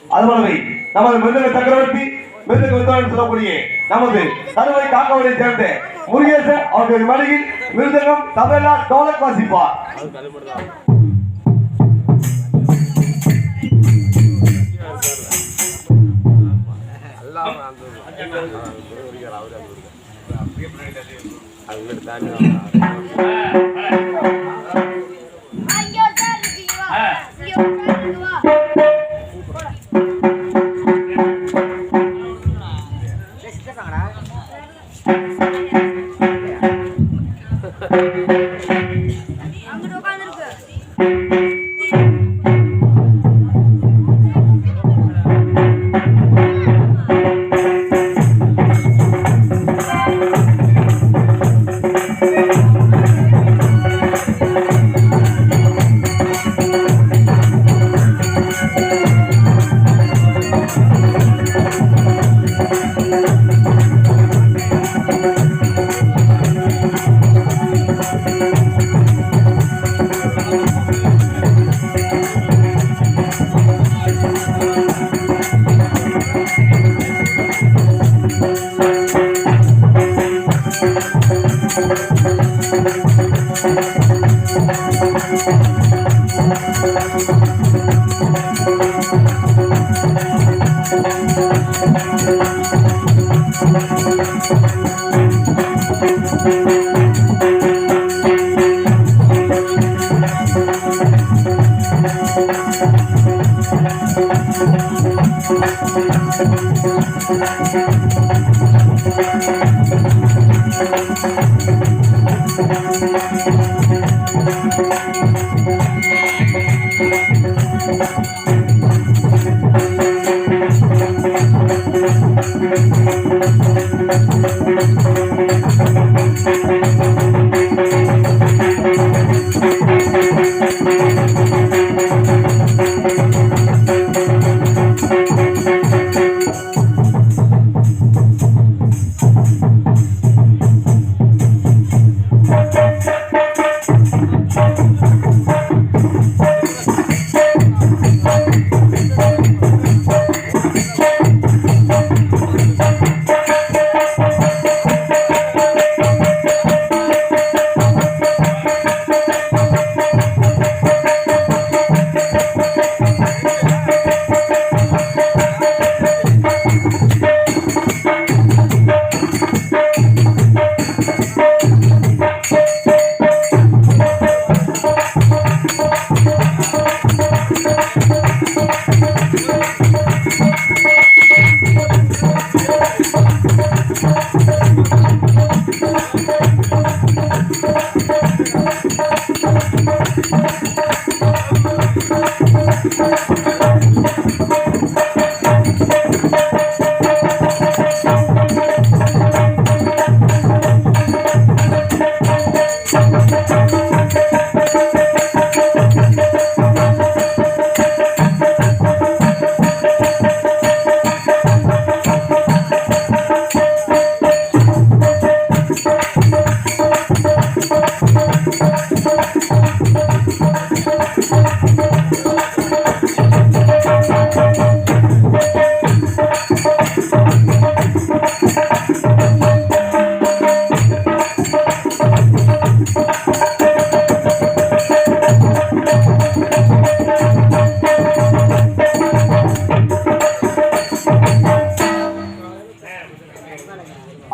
அதுபோலவே நமது மிருதங்க சக்கரவர்த்தி மிருதங்க வித்வான் சொல்லக்கூடிய நமது தருவை காக்கவரை சேர்ந்த முருகேசன் அவர்களுடைய மடியில் மிருதங்கம் தபேலா டோலக் வாசிப்பார்.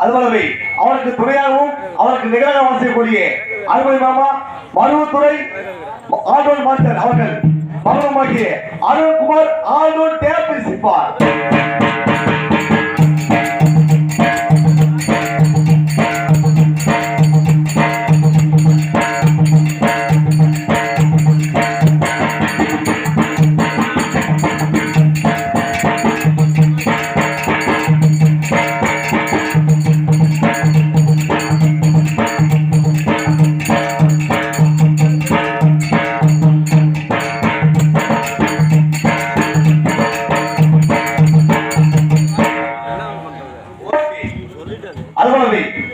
அதுபோலவே அவருக்கு துணையாகவும் அவருக்கு நிகராக செய்யக்கூடிய அருமை மாமா மருவத்துறை ஆல்டோன் மாஸ்டர் அவர்கள் மகனுமாகிய அருண்குமார் ஆல்டோன் டேப் இசைப்பார்.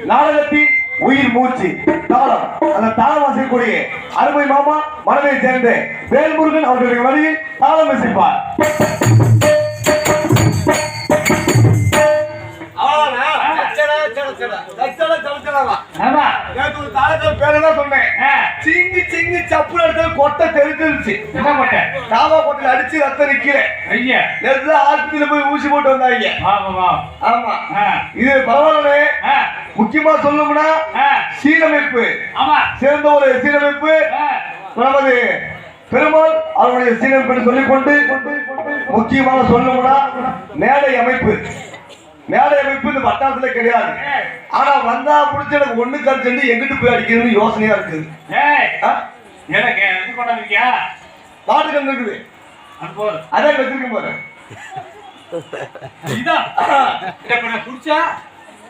நாடகத்தின் உயிர் மூச்சு தாளம் அந்த தாளம் வாசிக்கக்கூடிய அருமை மாமா மனதை சேர்ந்த வேல்முருகன் அவர்களுடைய வழியில் தாளம் இசைப்பார். விழுந்துருச்சு. என்ன போட்டேன்? காவா போட்டில அடிச்சு ரத்தம் நிக்கல. ஐயா நேத்து ஆஸ்பத்திரியில போய் ஊசி போட்டு வந்தாங்க. ஆமா ஆமா. இது பரவாயில்லை. முக்கியமா சொல்லணும்னா சீரமைப்பு. ஆமா. சேர்ந்த ஒரு சீரமைப்பு நமது பெருமாள் அவருடைய சீரமைப்பு சொல்லிக்கொண்டு முக்கியமாக சொல்லணும்னா மேடை அமைப்பு. மேடை அமைப்பு இந்த வட்டாரத்துல கிடையாது. ஆனா வந்தா புடிச்சு எனக்கு ஒண்ணு கடிச்சு எங்கிட்டு போய் அடிக்கிறதுன்னு யோசனையா இருக்குது. பாட்டு கண்டு இருக்குது. அதான் வச்சிருக்கேன் பாரு.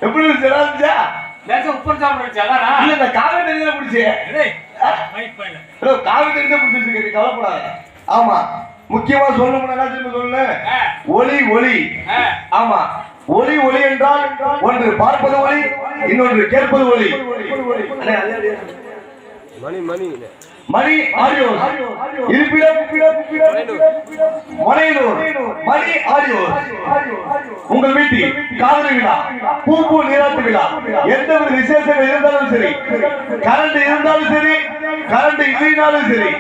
எப்படி இருந்துச்சா? இல்ல இந்த காவி தண்ணி தான் பிடிச்சே. காவி தண்ணி தான் பிடிச்சிருக்கு. கவலைப்படாத. ஆமா. முக்கியமா சொல்லணும்னா என்ன திரும்ப சொல்லு. ஒளி ஒளி. ஆமா. ஒளி ஒளி என்றால் ஒன்று பார்ப்பது ஒளி, இன்னொன்று கேட்பது ஒளி. மணி மணி மணி ஆடியோ இருப்பிடம் மலையூர் மணி ஆடியோ. உங்கள் வீட்டில் காதலி விழா, பூ நீராட்டு விழா, எந்த ஒரு விசேஷம் இருந்தாலும் சரி, கரண்ட் இருந்தாலும் சரி, கரண்ட் இல்லைனாலும் சரி,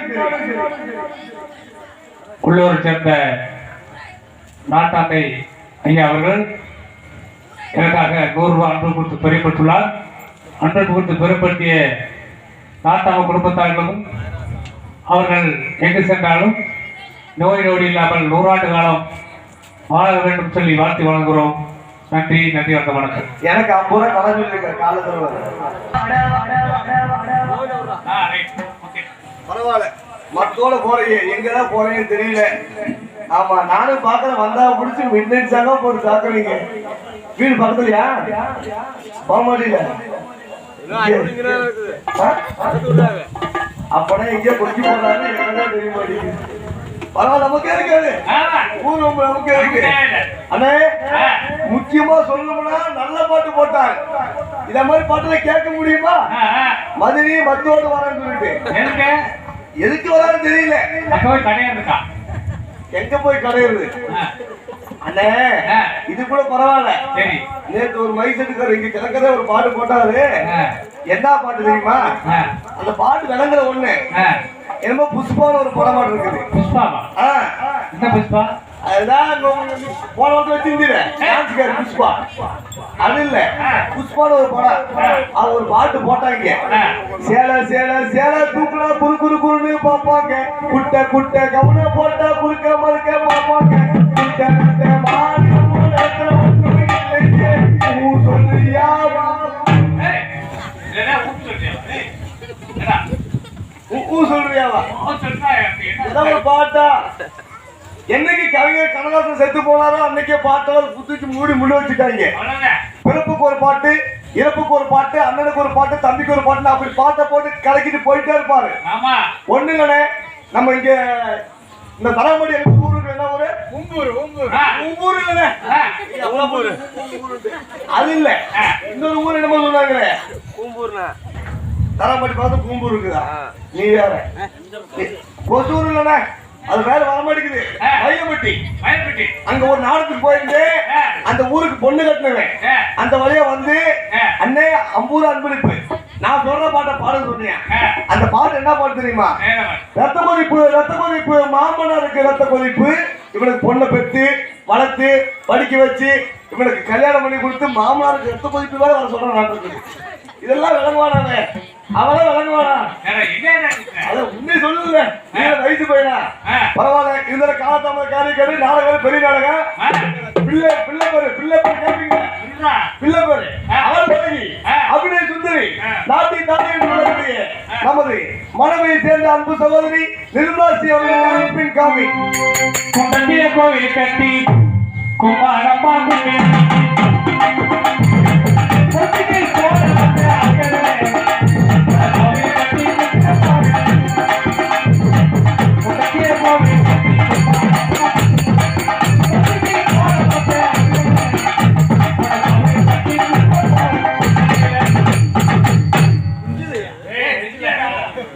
உள்ளூர் சேர்ந்த நாட்டாமை ஐயா அவர்கள் எனக்காக 100 ரூபாய் அன்பு கொடுத்து பெறப்பட்டுள்ளார். அன்பு கொடுத்து பெறப்படுத்திய நாட்டாம குடும்பத்தார்களும் அவர்கள் எங்கு சென்றாலும் நோய் நொடி இல்லாமல் 100 ஆண்டு காலம் வாழ வேண்டும் சொல்லி வாழ்த்து வழங்குகிறோம். நன்றி நன்றி வணக்கம். எனக்கு 50 ரூபாய் கடன் சொல்லிருக்க காலத்துல பரவாயில்ல. மத்தோட போறீங்க எங்கதான் போறீங்கன்னு தெரியல. ஆமா நானும் பாக்குறேன். வந்தா பிடிச்சி மின்னடிச்சாங்க போட்டு தாக்குறீங்க. வீடு பக்கத்துலயா? போமாட்டில அப்பனா எங்க கொச்சி போறாரு என்னதான் தெரிய மாட்டேங்குது. பரவாயில்ல நமக்கே இருக்காது. ஊர் நமக்கே இருக்கு. அண்ணே முக்கியமா சொல்லணும்னா நல்ல பாட்டு போட்டாங்க. இத மாதிரி பாட்டுல கேட்க முடியுமா? மதுரை மத்தோடு வரேன்னு சொல்லிட்டு எதுக்கு வரான்னு தெரியல. எங்க போய் கடையுது அண்ணே? இது கூட பரவாயில்ல. நேற்று ஒரு மைசெட்டுக்காரர் இங்க கிழக்கதே ஒரு பாட்டு போட்டாரு. என்ன பாட்டு தெரியுமா? அந்த பாட்டு விளங்குற ஒண்ணு என்னமோ புஷ்பான்னு ஒரு படம் பாட்டு இருக்குது. அதுதான் போன வருஷம் வச்சிருந்தீங்க புஷ்பா. அது இல்ல புஷ்பான்னு ஒரு படம். அது ஒரு பாட்டு போட்டாங்க. சேல சேல சேல தூக்குனா குறு குறு குறுன்னு பார்ப்பாங்க. குட்டை குட்டை கவுன போட்டா குறுக்க மறுக்க பார்ப்பாங்க. குட்டை குட்டை மாடு சொல்றியா சொல்றியாவா பாட்டா? என்னைக்கு கவிஞர் கண்ணதாசன் செத்து போனாரோ அன்னைக்கே பாட்டால் புத்துச்சு மூடி முடி வச்சுட்டாங்க. பிறப்புக்கு ஒரு பாட்டு, இறப்புக்கு ஒரு பாட்டு, அண்ணனுக்கு ஒரு பாட்டு, தம்பிக்கு ஒரு பாட்டு, அப்படி பாட்டை போட்டு கலக்கிட்டு போயிட்டே இருப்பாரு. ஒண்ணுங்கண்ணே நம்ம இங்க இந்த தரமடி ஊருக்கு என்ன ஊரு? உம்பூர் இல்லண்ணே. அது இல்ல இன்னொரு ஊர் என்னமோ சொன்னாங்க. தரமடி பார்த்து கூம்பூர் இருக்குதா? நீ வேற கொசூர் இல்லண்ணே. அது வேற வர மாட்டேங்குது. வயலப்பட்டி அங்க ஒரு நாடத்துக்கு போயிருந்து அந்த ஊருக்கு பொண்ணு கட்டினவன் அந்த வழியா வந்து அண்ணே அம்பூர் அன்பளிப்பு நான் சொல்ற பாட்டை பாட சொன்னேன். அந்த பாட்டு என்ன பாட்டு தெரியுமா? ரத்த கொதிப்பு ரத்த கொதிப்பு மாமனாருக்கு ரத்த கொதிப்பு. இவனுக்கு பொண்ணை பெற்று வளர்த்து படிக்க வச்சு இவனுக்கு கல்யாணம் பண்ணி கொடுத்து மாமனாருக்கு ரத்த கொதிப்பு வேற வர சொல்றான் நாட்டுக்கு. இதெல்லாம் விளங்குவானாங்க. அவதான் விளங்குவானா? அத உண்மை சொல்லுங்க. வயசு பையனா பரவாயில்ல. இந்த காலத்தாம காரியக்காரு நாடகம் பெரிய நாடகம். பிள்ளை பிள்ளை பேரு பிள்ளை பேரு கேட்பீங்க. பிள்ளை பேரு அவன் பழகி அபிநய சுந்தரி நாட்டி தாண்டி நமது மனைவியை சேர்ந்த அன்பு சகோதரி நிர்மலாசி அவர்கள் பின் காமி கோவில் கட்டி குமாரப்பா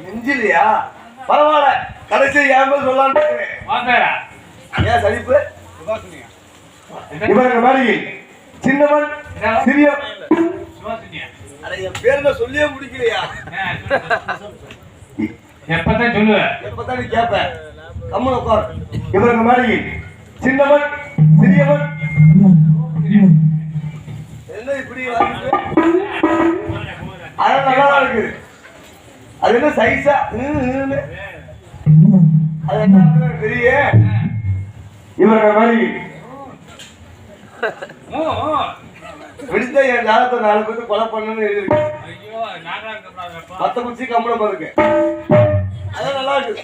நெஞ்சிலையா? பரவாயில்ல. கடைசி ஏன் சொல்லலாம். ஏன் சலிப்பு? இவர்கள் மேடையில் சின்னவன் சிறிய பேருந்த சொல்லியே முடிக்கலையா? எப்பதான் சொல்லுவேன்? எப்பதான் நீ கேட்ப? கம்முனு உட்கார். இவருக்கு மாதிரி சின்னவன் சிறியவன் என்ன இப்படி வந்து அது நல்லா இருக்குது. அது என்ன சைஸா அது என்ன பெரிய இவருக்கு மாதிரி விடுத்த என் ஜாதகத்தை 4 பேருக்கு கொலை பண்ணணும்னு எழுதிருக்கு. மத்த குச்சி கம்பளம் பாருங்க. அதான் நல்லா இருக்கு.